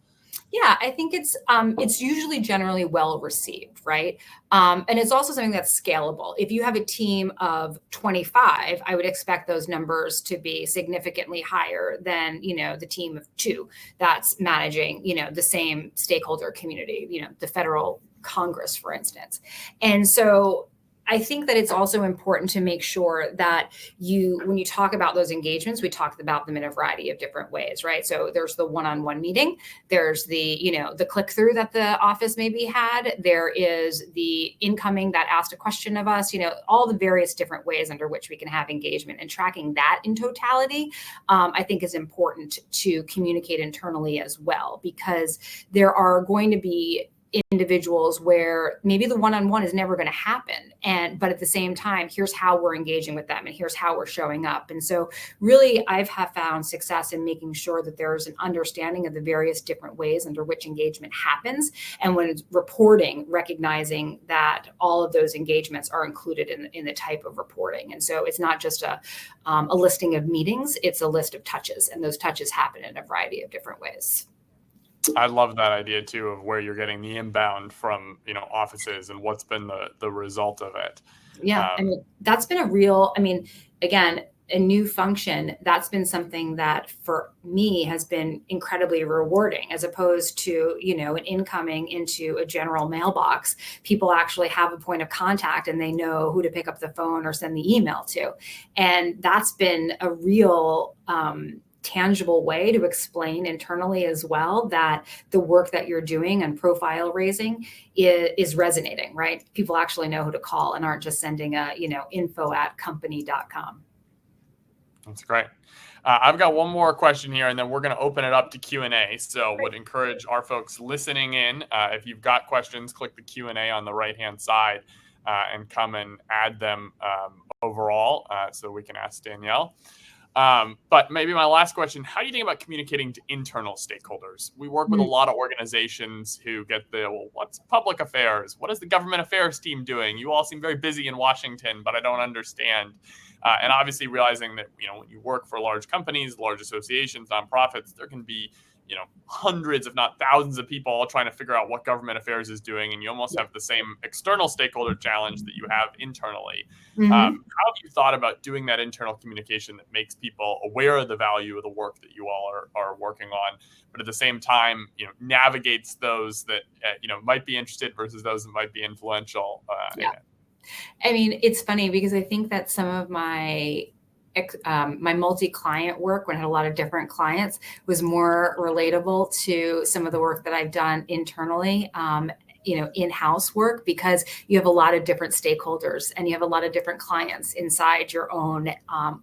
Yeah, I think it's usually generally well received, right? And it's also something that's scalable. If you have a team of 25, I would expect those numbers to be significantly higher than, the team of 2 that's managing, the same stakeholder community, the federal Congress, for instance. And so I think that it's also important to make sure that when you talk about those engagements, we talked about them in a variety of different ways, right? So there's the one-on-one meeting, there's the click-through that the office maybe had, there is the incoming that asked a question of us, all the various different ways under which we can have engagement, and tracking that in totality, I think is important to communicate internally as well, because there are going to be individuals where maybe the one-on-one is never going to happen. But at the same time, here's how we're engaging with them and here's how we're showing up. And so really, I've found success in making sure that there's an understanding of the various different ways under which engagement happens. And when it's reporting, recognizing that all of those engagements are included in the type of reporting. And so it's not just a listing of meetings, it's a list of touches. And those touches happen in a variety of different ways. I love that idea too, of where you're getting the inbound from, offices and what's been the result of it. Yeah. That's been again, a new function. That's been something that for me has been incredibly rewarding, as opposed to, an incoming into a general mailbox. People actually have a point of contact and they know who to pick up the phone or send the email to. And that's been a real, tangible way to explain internally as well that the work that you're doing on profile raising is resonating, right? People actually know who to call and aren't just sending info@company.com. That's great. I've got one more question here, and then we're going to open it up to Q&A. So would encourage our folks listening in, if you've got questions, click the Q&A on the right-hand side and come and add them overall so we can ask Danielle. But maybe my last question, how do you think about communicating to internal stakeholders? We work with a lot of organizations who get what's public affairs? What is the government affairs team doing? You all seem very busy in Washington, but I don't understand. And obviously realizing that, when you work for large companies, large associations, nonprofits, there can be, hundreds, if not thousands of people all trying to figure out what government affairs is doing. And you almost have the same external stakeholder challenge that you have internally. How have you thought about doing that internal communication that makes people aware of the value of the work that you all are working on, but at the same time, navigates those that, might be interested versus those that might be influential in it? It's funny because I think that some of my multi-client work, when I had a lot of different clients, was more relatable to some of the work that I've done internally, in-house work, because you have a lot of different stakeholders and you have a lot of different clients inside your own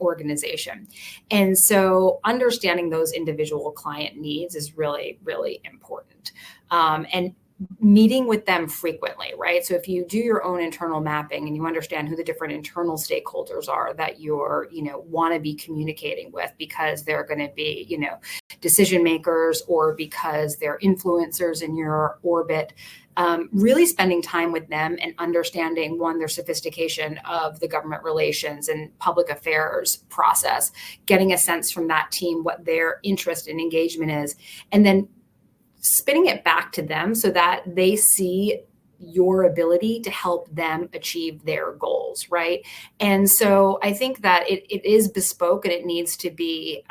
organization. And so understanding those individual client needs is really, really important. And meeting with them frequently, right? So if you do your own internal mapping and you understand who the different internal stakeholders are that you're, want to be communicating with, because they're going to be, decision makers, or because they're influencers in your orbit, really spending time with them and understanding, one, their sophistication of the government relations and public affairs process, getting a sense from that team what their interest and engagement is, and then spinning it back to them so that they see your ability to help them achieve their goals, right? And so I think that it is bespoke, and it needs to be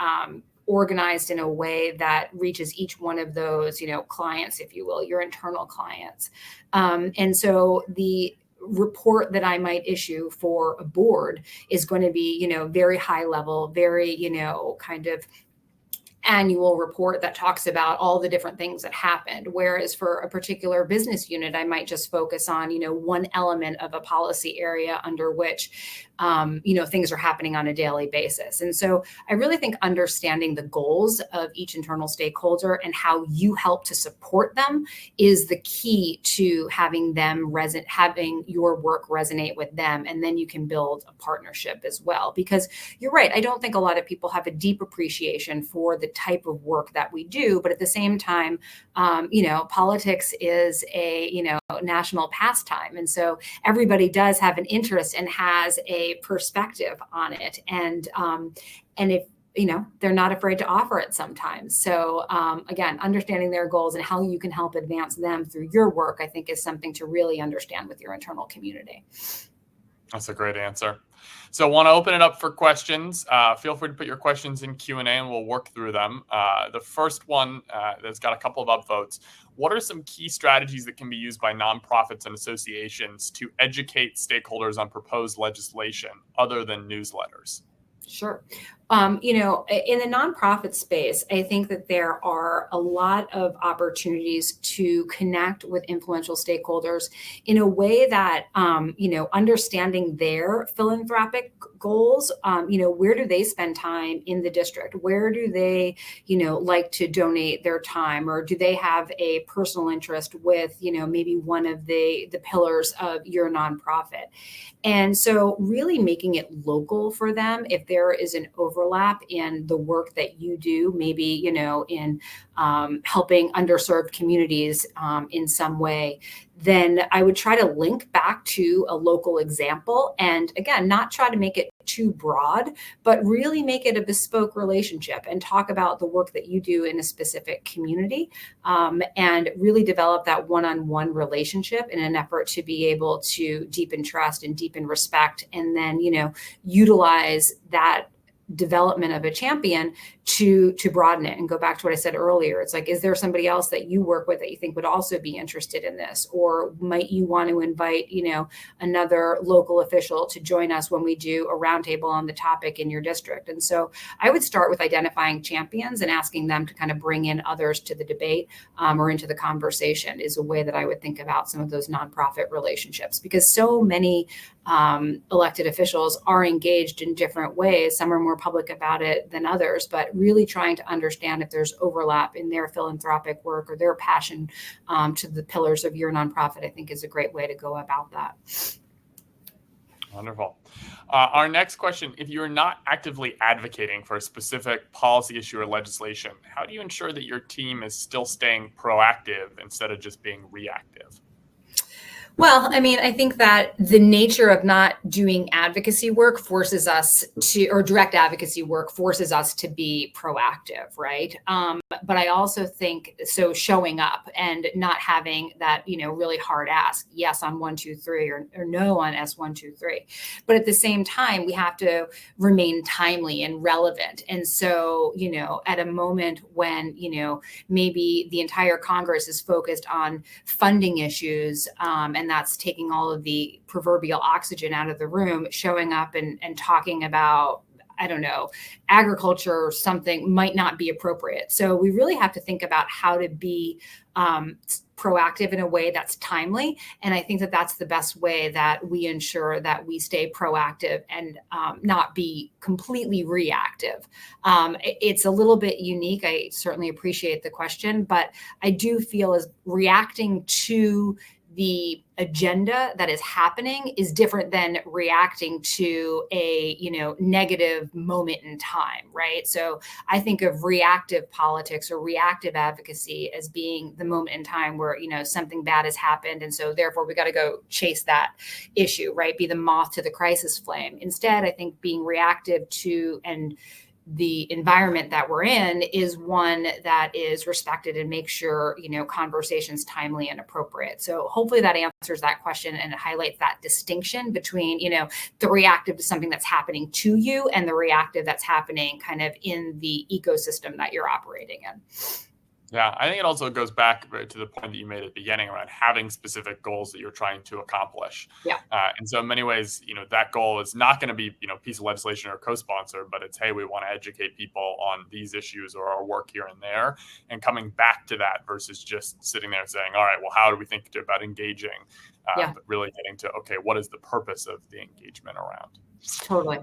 organized in a way that reaches each one of those, clients, if you will, your internal clients. And so the report that I might issue for a board is going to be, very high level, very, kind of annual report that talks about all the different things that happened. Whereas for a particular business unit, I might just focus on, one element of a policy area under which, things are happening on a daily basis. And so I really think understanding the goals of each internal stakeholder and how you help to support them is the key to having your work resonate with them. And then you can build a partnership as well. Because you're right, I don't think a lot of people have a deep appreciation for the type of work that we do. But at the same time, politics is a, national pastime. And so everybody does have an interest and has a perspective on it. And if, they're not afraid to offer it sometimes. So again, understanding their goals and how you can help advance them through your work, I think, is something to really understand with your internal community. That's a great answer. So I want to open it up for questions. Feel free to put your questions in Q&A and we'll work through them. The first one that's got a couple of upvotes. What are some key strategies that can be used by nonprofits and associations to educate stakeholders on proposed legislation other than newsletters? Sure. In the nonprofit space, I think that there are a lot of opportunities to connect with influential stakeholders in a way that, understanding their philanthropic goals, where do they spend time in the district? Where do they, like to donate their time? Or do they have a personal interest with, maybe one of the pillars of your nonprofit? And so really making it local for them, if there is an overlap in the work that you do, maybe, in helping underserved communities in some way, then I would try to link back to a local example. And again, not try to make it too broad, but really make it a bespoke relationship and talk about the work that you do in a specific community, and really develop that one-on-one relationship in an effort to be able to deepen trust and deepen respect, and then, utilize that development of a champion to broaden it and go back to what I said earlier. It's like, is there somebody else that you work with that you think would also be interested in this? Or might you want to invite, another local official to join us when we do a roundtable on the topic in your district? And so I would start with identifying champions and asking them to kind of bring in others to the debate, or into the conversation, is a way that I would think about some of those nonprofit relationships, because so many elected officials are engaged in different ways. Some are more public about it than others, but really trying to understand if there's overlap in their philanthropic work or their passion to the pillars of your nonprofit, I think, is a great way to go about that. Wonderful. Our next question, if you're not actively advocating for a specific policy issue or legislation, how do you ensure that your team is still staying proactive instead of just being reactive? Well, I think that the nature of not doing advocacy work forces us to, or direct advocacy work forces us to be proactive, right? But I also think, so showing up and not having that, really hard ask, yes on 1, 2, 3, or no on S1, 2, 3. But at the same time, we have to remain timely and relevant. And so, at a moment when, maybe the entire Congress is focused on funding issues, and that's taking all of the proverbial oxygen out of the room, showing up and talking about I don't know, agriculture or something might not be appropriate. So we really have to think about how to be proactive in a way that's timely. And I think that that's the best way that we ensure that we stay proactive and not be completely reactive. It's a little bit unique. I certainly appreciate the question, but I do feel as reacting to the agenda that is happening is different than reacting to a negative moment in time, right? So I think of reactive politics or reactive advocacy as being the moment in time where something bad has happened, and so therefore we got to go chase that issue, right? Be the moth to the crisis flame. Instead, I think being reactive to and the environment that we're in is one that is respected and makes sure, conversation's timely and appropriate. So hopefully that answers that question and it highlights that distinction between, the reactive to something that's happening to you and the reactive that's happening kind of in the ecosystem that you're operating in. Yeah, I think it also goes back to the point that you made at the beginning around having specific goals that you're trying to accomplish. Yeah. And so in many ways, that goal is not going to be, a piece of legislation or co-sponsor, but it's, hey, we want to educate people on these issues or our work here and there, and coming back to that versus just sitting there saying, all right, well, how do we think about engaging? But really getting to, okay, what is the purpose of the engagement around? Totally.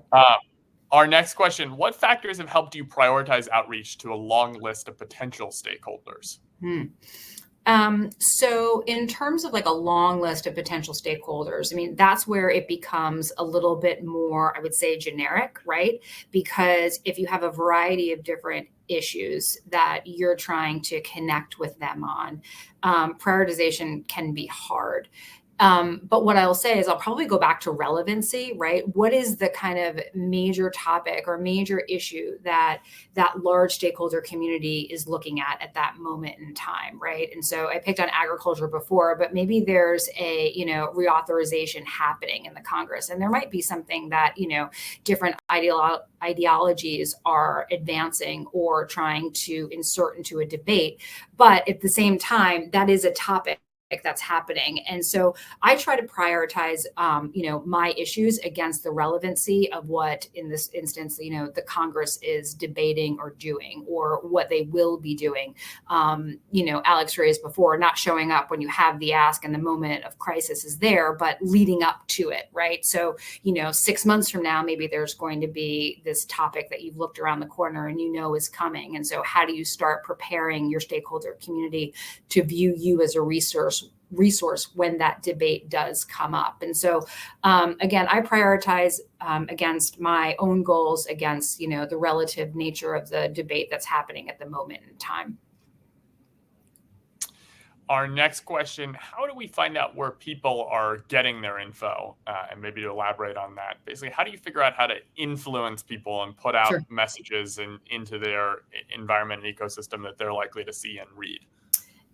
Our next question, what factors have helped you prioritize outreach to a long list of potential stakeholders? So in terms of like a long list of potential stakeholders, I mean, that's where it becomes a little bit more, I would say, generic, right? Because if you have a variety of different issues that you're trying to connect with them on, prioritization can be hard. But what I'll say is I'll probably go back to relevancy, right? What is the kind of major topic or major issue that large stakeholder community is looking at that moment in time, right? And so I picked on agriculture before, but maybe there's a, reauthorization happening in the Congress, and there might be something that, different ideologies are advancing or trying to insert into a debate. But at the same time, that is a topic that's happening. And so I try to prioritize, my issues against the relevancy of what, in this instance, the Congress is debating or doing, or what they will be doing. Alex raised before, not showing up when you have the ask and the moment of crisis is there, but leading up to it, right? So, 6 months from now, maybe there's going to be this topic that you've looked around the corner and is coming. And so how do you start preparing your stakeholder community to view you as a resource when that debate does come up? And so, again, I prioritize against my own goals, against, the relative nature of the debate that's happening at the moment in time. Our next question, how do we find out where people are getting their info? And maybe to elaborate on that, basically, how do you figure out how to influence people and put out messages into their environment and ecosystem that they're likely to see and read?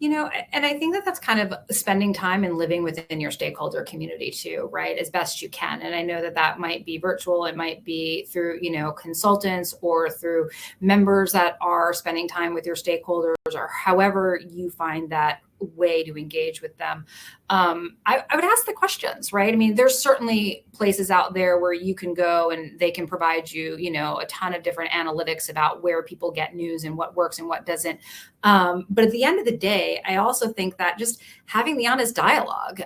And I think that that's kind of spending time and living within your stakeholder community too, right? As best you can. And I know that might be virtual. It might be through, consultants or through members that are spending time with your stakeholders, or however you find that way to engage with them. I would ask the questions, right? I mean, there's certainly places out there where you can go and they can provide you, a ton of different analytics about where people get news and what works and what doesn't. But at the end of the day, I also think that just having the honest dialogue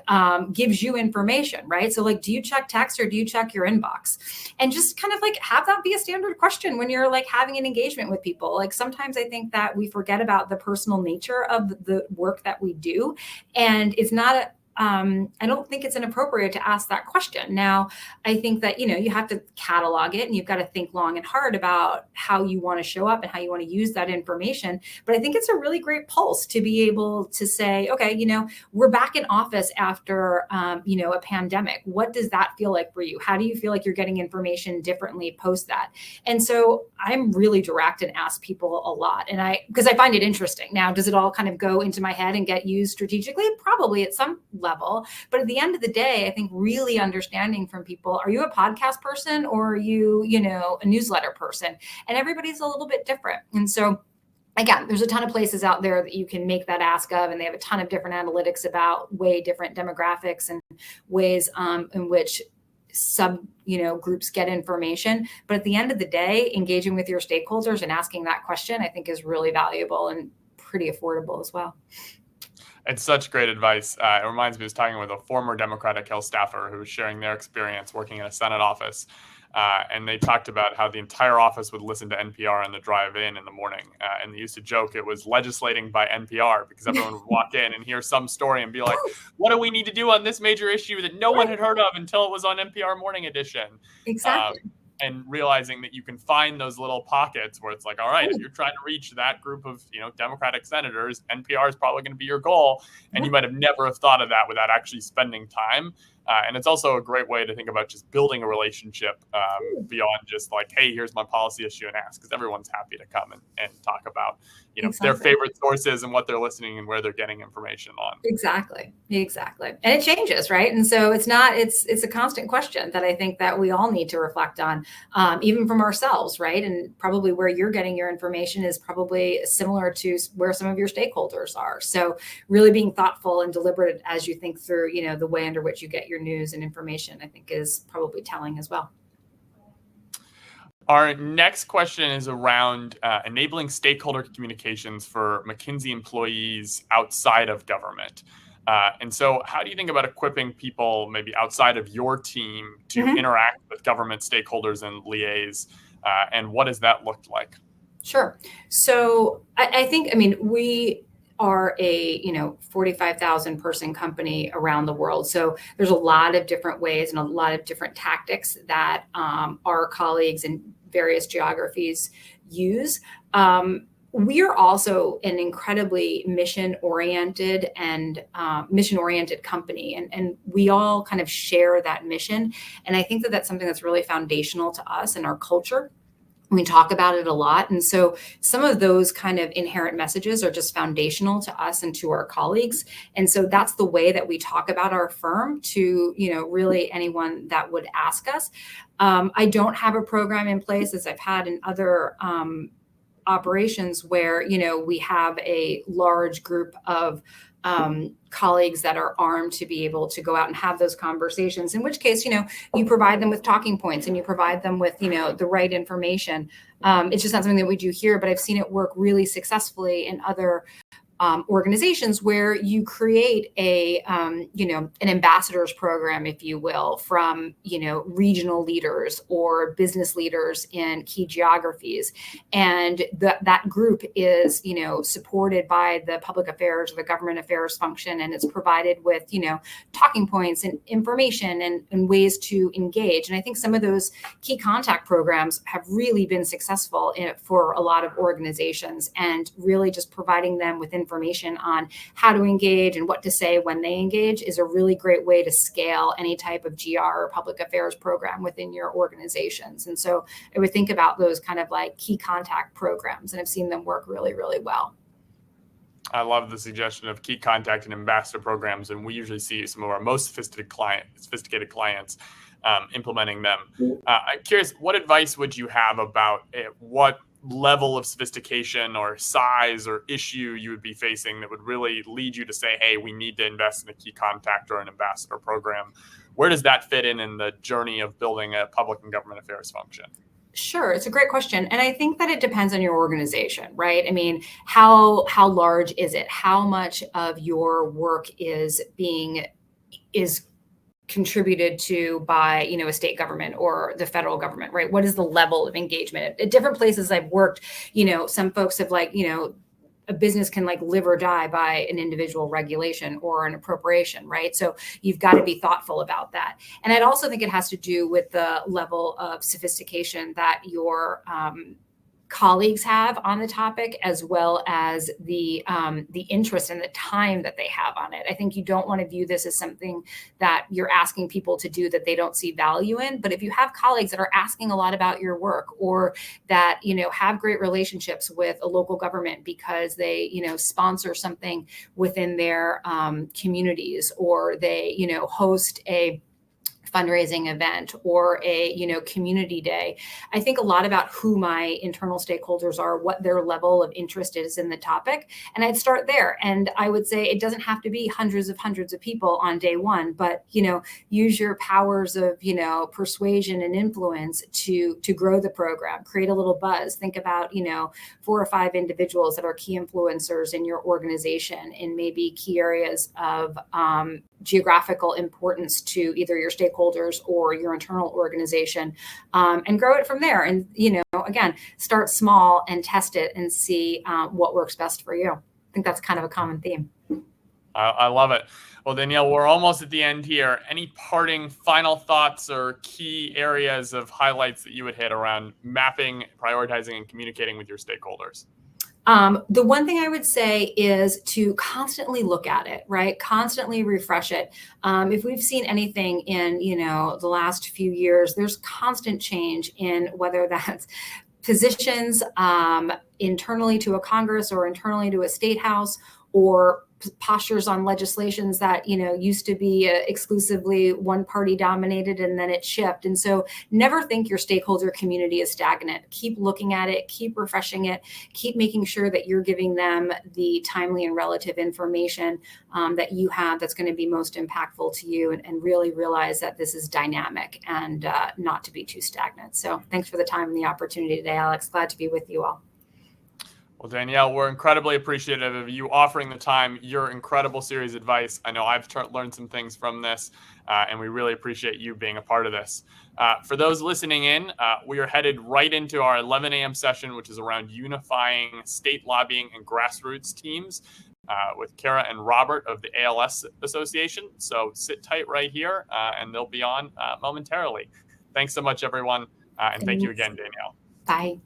gives you information, right? So like, do you check text or do you check your inbox? And just kind of like have that be a standard question when you're like having an engagement with people. Like sometimes I think that we forget about the personal nature of the work that we do. And it's not I don't think it's inappropriate to ask that question. Now, I think that, you have to catalog it and you've got to think long and hard about how you want to show up and how you want to use that information. But I think it's a really great pulse to be able to say, okay, we're back in office after, a pandemic. What does that feel like for you? How do you feel like you're getting information differently post that? And so I'm really direct and ask people a lot. And because I find it interesting. Now, does it all kind of go into my head and get used strategically? Probably at some level. But at the end of the day, I think really understanding from people, are you a podcast person or are you, a newsletter person? And everybody's a little bit different. And so again, there's a ton of places out there that you can make that ask of, and they have a ton of different analytics about way different demographics and ways in which groups get information. But at the end of the day, engaging with your stakeholders and asking that question, I think, is really valuable and pretty affordable as well. It's such great advice. It reminds me of talking with a former Democratic Hill staffer who was sharing their experience working in a Senate office. And they talked about how the entire office would listen to NPR on the drive in the morning. And they used to joke it was legislating by NPR, because everyone would walk in and hear some story and be like, what do we need to do on this major issue that no one had heard of until it was on NPR Morning Edition? Exactly. And realizing that you can find those little pockets where it's like, all right, if you're trying to reach that group of, Democratic senators, NPR is probably going to be your goal. And you might have never have thought of that without actually spending time. And it's also a great way to think about just building a relationship beyond just like, hey, here's my policy issue and ask, because everyone's happy to come and talk about, their favorite sources and what they're listening and where they're getting information on. Exactly. And it changes, right? And so it's a constant question that I think that we all need to reflect on, even from ourselves, right? And probably where you're getting your information is probably similar to where some of your stakeholders are. So really being thoughtful and deliberate as you think through, the way under which you get your news and information, I think, is probably telling as well. Our next question is around enabling stakeholder communications for McKinsey employees outside of government. And so how do you think about equipping people maybe outside of your team to interact with government stakeholders and liaise? And what does that look like? Sure. So I think, we are a 45,000 person company around the world. So there's a lot of different ways and a lot of different tactics that our colleagues in various geographies use. We are also an incredibly mission-oriented company, and we all kind of share that mission. And I think that that's something that's really foundational to us and our culture. We talk about it a lot. And so some of those kind of inherent messages are just foundational to us and to our colleagues. And so that's the way that we talk about our firm to, really anyone that would ask us. I don't have a program in place, as I've had in other operations where, we have a large group of colleagues that are armed to be able to go out and have those conversations, in which case, you provide them with talking points and you provide them with, the right information. It's just not something that we do here, but I've seen it work really successfully in other organizations where you create an ambassadors program, if you will, from, regional leaders or business leaders in key geographies. And that group is, supported by the public affairs or the government affairs function. And it's provided with, talking points and information and ways to engage. And I think some of those key contact programs have really been successful for a lot of organizations, and really just providing them with information on how to engage and what to say when they engage is a really great way to scale any type of GR or public affairs program within your organizations. And so I would think about those kind of like key contact programs, and I've seen them work really, really well. I love the suggestion of key contact and ambassador programs, and we usually see some of our most sophisticated clients implementing them. I'm curious, what advice would you have about what level of sophistication or size or issue you would be facing that would really lead you to say, hey, we need to invest in a key contact or an ambassador program? Where does that fit in the journey of building a public and government affairs function? Sure. It's a great question. And I think that it depends on your organization, right? How large is it? How much of your work is contributed to by, a state government or the federal government, right? What is the level of engagement? At different places I've worked, some folks have a business can live or die by an individual regulation or an appropriation, right? So you've got to be thoughtful about that. And I'd also think it has to do with the level of sophistication that your colleagues have on the topic, as well as the interest and the time that they have on it. I think you don't want to view this as something that you're asking people to do that they don't see value in. But if you have colleagues that are asking a lot about your work, or that, have great relationships with a local government because they, sponsor something within their communities, or they, host a fundraising event or a community day. I think a lot about who my internal stakeholders are, what their level of interest is in the topic, and I'd start there. And I would say it doesn't have to be hundreds of people on day one, but use your powers of persuasion and influence to grow the program, create a little buzz. Think about 4 or 5 individuals that are key influencers in your organization in maybe key areas of geographical importance to either your stakeholders or your internal organization, and grow it from there. And again, start small and test it and see what works best for you. I think that's kind of a common theme. I love it. Well, Danielle, we're almost at the end here. Any parting final thoughts or key areas of highlights that you would hit around mapping, prioritizing, and communicating with your stakeholders? The one thing I would say is to constantly look at it, right? Constantly refresh it. If we've seen anything in, the last few years, there's constant change in whether that's positions internally to a Congress or internally to a state house, or postures on legislations that used to be exclusively one party dominated, and then it shifted. And so never think your stakeholder community is stagnant. Keep looking at it, keep refreshing it, keep making sure that you're giving them the timely and relative information that you have that's going to be most impactful to you, and really realize that this is dynamic and not to be too stagnant. So thanks for the time and the opportunity today, Alex. Glad to be with you all. Well, Danielle, we're incredibly appreciative of you offering the time, your incredible series of advice. I know I've learned some things from this, and we really appreciate you being a part of this. For those listening in, we are headed right into our 11 a.m. session, which is around unifying state lobbying and grassroots teams with Kara and Robert of the ALS Association. So sit tight right here, and they'll be on momentarily. Thanks so much, everyone, and thank you again, Danielle. Bye.